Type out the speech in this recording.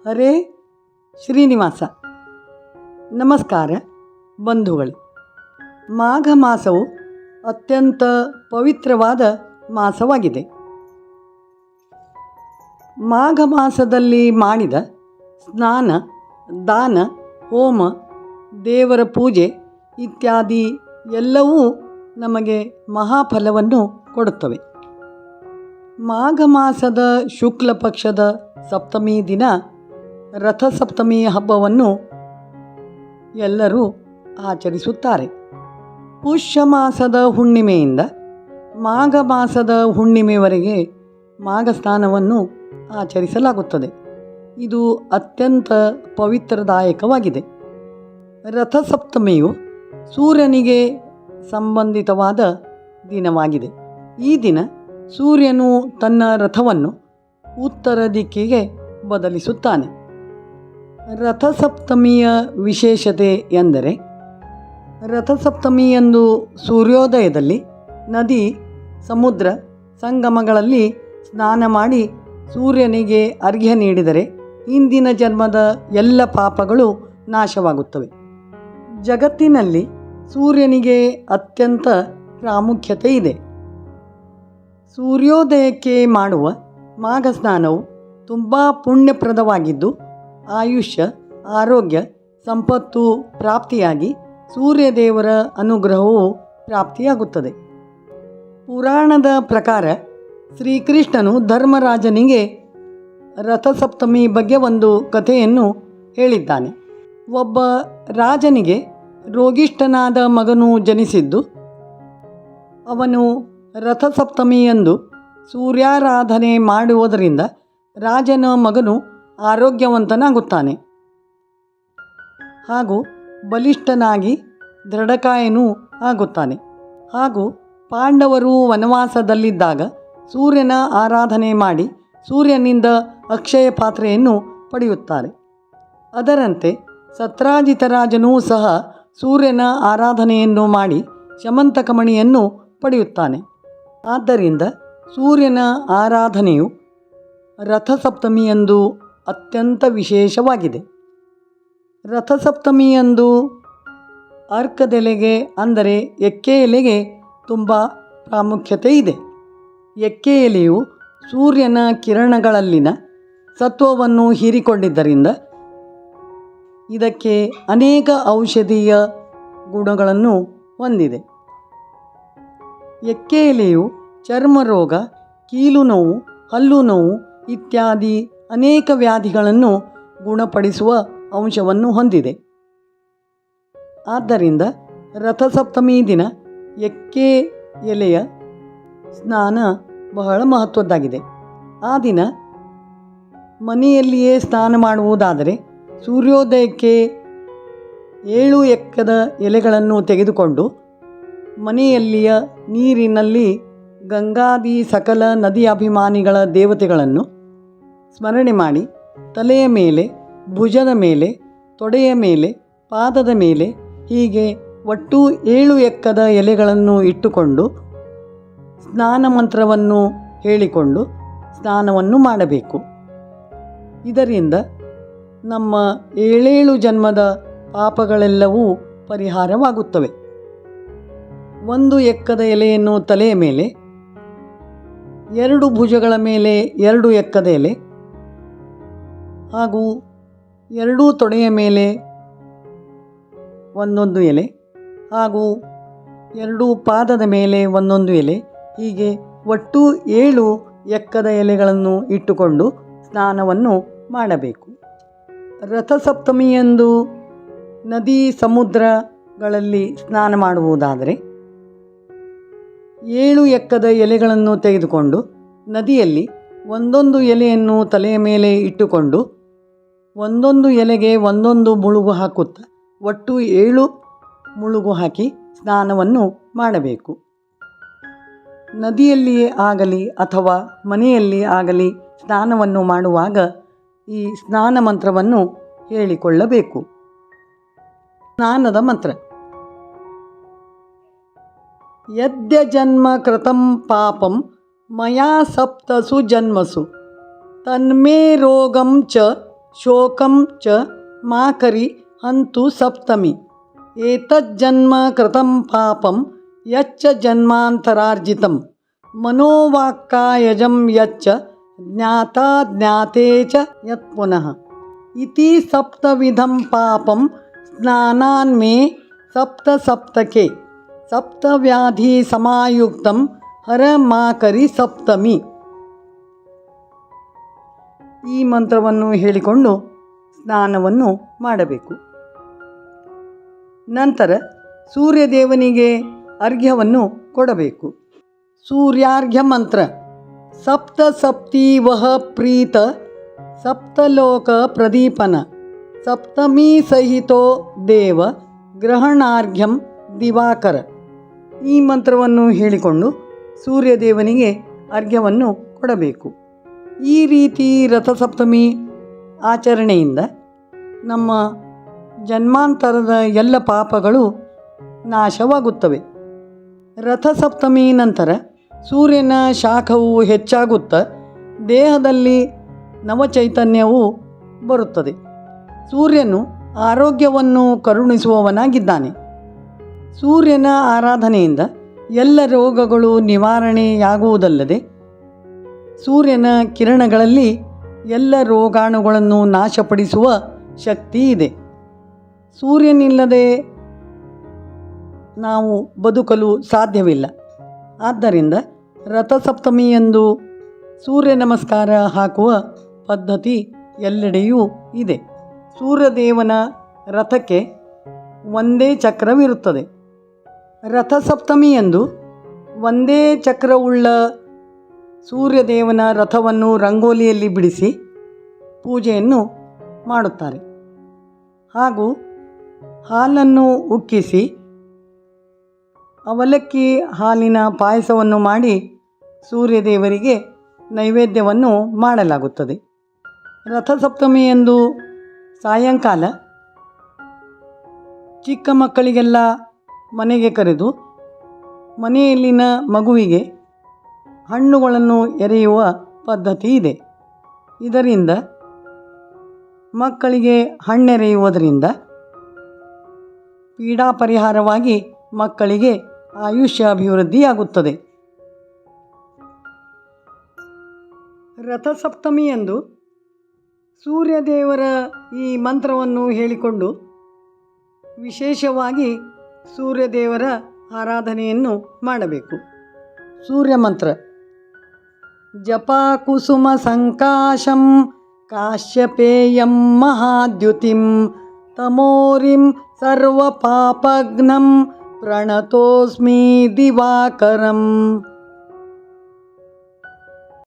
ಹರೇ ಶ್ರೀನಿವಾಸ. ನಮಸ್ಕಾರ ಬಂಧುಗಳೇ. ಮಾಘ ಮಾಸವು ಅತ್ಯಂತ ಪವಿತ್ರವಾದ ಮಾಸವಾಗಿದೆ. ಮಾಘ ಮಾಸದಲ್ಲಿ ಮಾಡಿದ ಸ್ನಾನ, ದಾನ, ಹೋಮ, ದೇವರ ಪೂಜೆ ಇತ್ಯಾದಿ ಎಲ್ಲವೂ ನಮಗೆ ಮಹಾಫಲವನ್ನು ಕೊಡುತ್ತವೆ. ಮಾಘ ಮಾಸದ ಶುಕ್ಲ ಪಕ್ಷದ ಸಪ್ತಮಿ ದಿನ ರಥಸಪ್ತಮಿ ಹಬ್ಬವನ್ನು ಎಲ್ಲರೂ ಆಚರಿಸುತ್ತಾರೆ. ಪುಷ್ಯ ಮಾಸದ ಹುಣ್ಣಿಮೆಯಿಂದ ಮಾಘ ಮಾಸದ ಹುಣ್ಣಿಮೆವರೆಗೆ ಮಾಘ ಸ್ನಾನವನ್ನು ಆಚರಿಸಲಾಗುತ್ತದೆ. ಇದು ಅತ್ಯಂತ ಪವಿತ್ರದಾಯಕವಾಗಿದೆ. ರಥಸಪ್ತಮಿಯು ಸೂರ್ಯನಿಗೆ ಸಂಬಂಧಿತವಾದ ದಿನವಾಗಿದೆ. ಈ ದಿನ ಸೂರ್ಯನು ತನ್ನ ರಥವನ್ನು ಉತ್ತರ ದಿಕ್ಕಿಗೆ ಬದಲಿಸುತ್ತಾನೆ. ರಥಸಪ್ತಮಿಯ ವಿಶೇಷತೆ ಎಂದರೆ, ರಥಸಪ್ತಮಿಯಂದು ಸೂರ್ಯೋದಯದಲ್ಲಿ ನದಿ, ಸಮುದ್ರ, ಸಂಗಮಗಳಲ್ಲಿ ಸ್ನಾನ ಮಾಡಿ ಸೂರ್ಯನಿಗೆ ಅರ್ಘ್ಯ ನೀಡಿದರೆ ಹಿಂದಿನ ಜನ್ಮದ ಎಲ್ಲ ಪಾಪಗಳು ನಾಶವಾಗುತ್ತವೆ. ಜಗತ್ತಿನಲ್ಲಿ ಸೂರ್ಯನಿಗೆ ಅತ್ಯಂತ ಪ್ರಾಮುಖ್ಯತೆ ಇದೆ. ಸೂರ್ಯೋದಯಕ್ಕೆ ಮಾಡುವ ಮಾಘ ಸ್ನಾನವು ತುಂಬ ಪುಣ್ಯಪ್ರದವಾಗಿದ್ದು, ಆಯುಷ್ಯ, ಆರೋಗ್ಯ, ಸಂಪತ್ತು ಪ್ರಾಪ್ತಿಯಾಗಿ ಸೂರ್ಯದೇವರ ಅನುಗ್ರಹವು ಪ್ರಾಪ್ತಿಯಾಗುತ್ತದೆ. ಪುರಾಣದ ಪ್ರಕಾರ ಶ್ರೀಕೃಷ್ಣನು ಧರ್ಮರಾಜನಿಗೆ ರಥಸಪ್ತಮಿ ಬಗ್ಗೆ ಒಂದು ಕಥೆಯನ್ನು ಹೇಳಿದ್ದಾನೆ. ಒಬ್ಬ ರಾಜನಿಗೆ ರೋಗಿಷ್ಠನಾದ ಮಗನು ಜನಿಸಿದ್ದು. ಅವನು ರಥಸಪ್ತಮಿಯಂದು ಸೂರ್ಯಾರಾಧನೆ ಮಾಡುವುದರಿಂದ ರಾಜನ ಮಗನು ಆರೋಗ್ಯವಂತನಾಗುತ್ತಾನೆ ಹಾಗೂ ಬಲಿಷ್ಠನಾಗಿ ದೃಢಕಾಯನೂ ಆಗುತ್ತಾನೆ. ಹಾಗೂ ಪಾಂಡವರು ವನವಾಸದಲ್ಲಿದ್ದಾಗ ಸೂರ್ಯನ ಆರಾಧನೆ ಮಾಡಿ ಸೂರ್ಯನಿಂದ ಅಕ್ಷಯ ಪಾತ್ರೆಯನ್ನು ಪಡೆಯುತ್ತಾರೆ. ಅದರಂತೆ ಸತ್ರಾಜಿತ ರಾಜನೂ ಸಹ ಸೂರ್ಯನ ಆರಾಧನೆಯನ್ನು ಮಾಡಿ ಶಮಂತಕಮಣಿಯನ್ನು ಪಡೆಯುತ್ತಾನೆ. ಆದ್ದರಿಂದ ಸೂರ್ಯನ ಆರಾಧನೆಯು ರಥಸಪ್ತಮಿಯಂದು ಅತ್ಯಂತ ವಿಶೇಷವಾಗಿದೆ. ರಥಸಪ್ತಮಿಯಂದು ಅರ್ಕದೆಲೆಗೆ ಅಂದರೆ ಎಕ್ಕೆ ಎಲೆಗೆ ತುಂಬ ಪ್ರಾಮುಖ್ಯತೆ ಇದೆ. ಎಕ್ಕೆ ಎಲೆಯು ಸೂರ್ಯನ ಕಿರಣಗಳಲ್ಲಿನ ಸತ್ವವನ್ನು ಹೀರಿಕೊಂಡಿದ್ದರಿಂದ ಇದಕ್ಕೆ ಅನೇಕ ಔಷಧೀಯ ಗುಣಗಳನ್ನು ಹೊಂದಿದೆ. ಎಕ್ಕೆ ಎಲೆಯು ಚರ್ಮ ರೋಗ, ಕೀಲು ನೋವು, ಹಲ್ಲು ನೋವು ಇತ್ಯಾದಿ ಅನೇಕ ವ್ಯಾಧಿಗಳನ್ನು ಗುಣಪಡಿಸುವ ಅಂಶವನ್ನು ಹೊಂದಿದೆ. ಆದ್ದರಿಂದ ರಥಸಪ್ತಮಿ ದಿನ ಎಕ್ಕೆ ಎಲೆಯ ಸ್ನಾನ ಬಹಳ ಮಹತ್ವದ್ದಾಗಿದೆ. ಆ ದಿನ ಮನೆಯಲ್ಲಿಯೇ ಸ್ನಾನ ಮಾಡುವುದಾದರೆ ಸೂರ್ಯೋದಯಕ್ಕೆ 7 ಎಕ್ಕದ ಎಲೆಗಳನ್ನು ತೆಗೆದುಕೊಂಡು ಮನೆಯಲ್ಲಿಯ ನೀರಿನಲ್ಲಿ ಗಂಗಾದಿ ಸಕಲ ನದಿ ಅಭಿಮಾನಿಗಳ ದೇವತೆಗಳನ್ನು ಸ್ಮರಣೆ ಮಾಡಿ ತಲೆಯ ಮೇಲೆ, ಭುಜದ ಮೇಲೆ, ತೊಡೆಯ ಮೇಲೆ, ಪಾದದ ಮೇಲೆ ಹೀಗೆ ಒಟ್ಟು 7 ಎಕ್ಕದ ಎಲೆಗಳನ್ನು ಇಟ್ಟುಕೊಂಡು ಸ್ನಾನ ಮಂತ್ರವನ್ನು ಹೇಳಿಕೊಂಡು ಸ್ನಾನವನ್ನು ಮಾಡಬೇಕು. ಇದರಿಂದ ನಮ್ಮ 7 ಜನ್ಮದ ಪಾಪಗಳೆಲ್ಲವೂ ಪರಿಹಾರವಾಗುತ್ತವೆ. 1 ಎಕ್ಕದ ಎಲೆಯನ್ನು ತಲೆಯ ಮೇಲೆ, 2 ಭುಜಗಳ ಮೇಲೆ 2 ಎಕ್ಕದ ಎಲೆ ಹಾಗೂ 2 ತೊಡೆಯ ಮೇಲೆ 1 ಎಲೆ ಹಾಗೂ 2 ಪಾದದ ಮೇಲೆ 1 ಎಲೆ ಹೀಗೆ ಒಟ್ಟು 7 ಎಕ್ಕದ ಎಲೆಗಳನ್ನು ಇಟ್ಟುಕೊಂಡು ಸ್ನಾನವನ್ನು ಮಾಡಬೇಕು. ರಥಸಪ್ತಮಿಯಂದು ನದಿ, ಸಮುದ್ರಗಳಲ್ಲಿ ಸ್ನಾನ ಮಾಡುವುದಾದರೆ 7 ಎಕ್ಕದ ಎಲೆಗಳನ್ನು ತೆಗೆದುಕೊಂಡು ನದಿಯಲ್ಲಿ 1 ಎಲೆಯನ್ನು ತಲೆಯ ಮೇಲೆ ಇಟ್ಟುಕೊಂಡು 1 ಎಲೆಗೆ 1 ಮುಳುಗು ಹಾಕುತ್ತಾ ಒಟ್ಟು 7 ಮುಳುಗು ಹಾಕಿ ಸ್ನಾನವನ್ನು ಮಾಡಬೇಕು. ನದಿಯಲ್ಲಿಯೇ ಆಗಲಿ ಅಥವಾ ಮನೆಯಲ್ಲಿ ಆಗಲಿ ಸ್ನಾನವನ್ನು ಮಾಡುವಾಗ ಈ ಸ್ನಾನ ಮಂತ್ರವನ್ನು ಹೇಳಿಕೊಳ್ಳಬೇಕು. ಸ್ನಾನದ ಮಂತ್ರ: ಯದ್ಯ ಜನ್ಮ ಕೃತಂ ಪಾಪಂ ಮಯಾ ಸಪ್ತಸು ಜನ್ಮಸು ತನ್ಮೇ ರೋಗಂ ಚ ಶೋಕಂ ಚ ಮಾಕರಿ ಹಂತು ಸಪ್ತಮಿ ಏತಜ್ಜನ್ಮ ಕೃತಂ ಪಾಪಂ ಯಚ್ಚ ಜನ್ಮಾಂತರಾರ್ಜಿತಂ ಮನೋವಾಕ್ಕಾಯಜಂ ಯಚ್ಚ ಜ್ಞಾತಾ ಜ್ಞಾತೆ ಚ ಯತ್ ಪುನಃ ಇತಿ ಸಪ್ತವಿಧಂ ಪಾಪಂ ಸ್ನಾನಾನ್ಮೇ ಸಪ್ತ ಸಪ್ತಕೆ ಸಪ್ತವ್ಯಾಧಿ ಸಮಾಯುಕ್ತಂ ಹರ ಮಾಕರಿ ಸಪ್ತಮಿ. ಈ ಮಂತ್ರವನ್ನು ಹೇಳಿಕೊಂಡು ಸ್ನಾನವನ್ನು ಮಾಡಬೇಕು. ನಂತರ ಸೂರ್ಯದೇವನಿಗೆ ಅರ್ಘ್ಯವನ್ನು ಕೊಡಬೇಕು. ಸೂರ್ಯಾರ್ಘ್ಯ ಮಂತ್ರ. ಸಪ್ತ ಸಪ್ತಿ ವಹ ಪ್ರೀತ ಸಪ್ತಲೋಕ ಪ್ರದೀಪನ ಸಪ್ತಮೀ ಸಹಿತೋ ದೇವ ಗ್ರಹಣಾರ್ಘ್ಯಂ ದಿವಾಕರ. ಈ ಮಂತ್ರವನ್ನು ಹೇಳಿಕೊಂಡು ಸೂರ್ಯದೇವನಿಗೆ ಅರ್ಘ್ಯವನ್ನು ಕೊಡಬೇಕು. ಈ ರೀತಿ ರಥಸಪ್ತಮಿ ಆಚರಣೆಯಿಂದ ನಮ್ಮ ಜನ್ಮಾಂತರದ ಎಲ್ಲ ಪಾಪಗಳು ನಾಶವಾಗುತ್ತವೆ. ರಥಸಪ್ತಮಿ ನಂತರ ಸೂರ್ಯನ ಶಾಖವು ಹೆಚ್ಚಾಗುತ್ತಾ ದೇಹದಲ್ಲಿ ನವಚೈತನ್ಯವು ಬರುತ್ತದೆ. ಸೂರ್ಯನು ಆರೋಗ್ಯವನ್ನು ಕರುಣಿಸುವವನಾಗಿದ್ದಾನೆ. ಸೂರ್ಯನ ಆರಾಧನೆಯಿಂದ ಎಲ್ಲ ರೋಗಗಳು ನಿವಾರಣೆಯಾಗುವುದಲ್ಲದೆ ಸೂರ್ಯನ ಕಿರಣಗಳಲ್ಲಿ ಎಲ್ಲ ರೋಗಾಣುಗಳನ್ನು ನಾಶಪಡಿಸುವ ಶಕ್ತಿ ಇದೆ. ಸೂರ್ಯನಿಲ್ಲದೆ ನಾವು ಬದುಕಲು ಸಾಧ್ಯವಿಲ್ಲ. ಆದ್ದರಿಂದ ರಥಸಪ್ತಮಿಯಂದು ಸೂರ್ಯ ನಮಸ್ಕಾರ ಹಾಕುವ ಪದ್ಧತಿ ಎಲ್ಲೆಡೆಯೂ ಇದೆ. ಸೂರ್ಯದೇವನ ರಥಕ್ಕೆ ಒಂದೇ ಚಕ್ರವಿರುತ್ತದೆ. ರಥಸಪ್ತಮಿಯಂದು ಒಂದೇ ಚಕ್ರವುಳ್ಳ ಸೂರ್ಯದೇವನ ರಥವನ್ನು ರಂಗೋಲಿಯಲ್ಲಿ ಬಿಡಿಸಿ ಪೂಜೆಯನ್ನು ಮಾಡುತ್ತಾರೆ. ಹಾಗೂ ಹಾಲನ್ನು ಉಕ್ಕಿಸಿ ಅವಲಕ್ಕಿ ಹಾಲಿನ ಪಾಯಸವನ್ನು ಮಾಡಿ ಸೂರ್ಯದೇವರಿಗೆ ನೈವೇದ್ಯವನ್ನು ಮಾಡಲಾಗುತ್ತದೆ. ರಥಸಪ್ತಮಿಯಂದು ಸಾಯಂಕಾಲ ಚಿಕ್ಕ ಮಕ್ಕಳಿಗೆಲ್ಲ ಮನೆಗೆ ಕರೆದು ಮನೆಯಲ್ಲಿನ ಮಗುವಿಗೆ ಹಣ್ಣುಗಳನ್ನು ಎರೆಯುವ ಪದ್ಧತಿ ಇದೆ. ಇದರಿಂದ ಮಕ್ಕಳಿಗೆ ಹಣ್ಣೆರೆಯುವುದರಿಂದ ಪೀಡಾ ಪರಿಹಾರವಾಗಿ ಮಕ್ಕಳಿಗೆ ಆಯುಷ್ಯ ಅಭಿವೃದ್ಧಿಯಾಗುತ್ತದೆ. ರಥಸಪ್ತಮಿಯಂದು ಸೂರ್ಯದೇವರ ಈ ಮಂತ್ರವನ್ನು ಹೇಳಿಕೊಂಡು ವಿಶೇಷವಾಗಿ ಸೂರ್ಯದೇವರ ಆರಾಧನೆಯನ್ನು ಮಾಡಬೇಕು. ಸೂರ್ಯ ಮಂತ್ರ. ಜಪಾಕುಸುಮ ಸಂಕಾಶಂ ಕಾಶ್ಯಪೇಯಂ ಮಹಾದ್ಯುತಿಂ ತಮೋರಿಂ ಸರ್ವಪಾಪಘ್ನಂ ಪ್ರಣತೋಸ್ಮಿ ದಿವಾಕರಂ.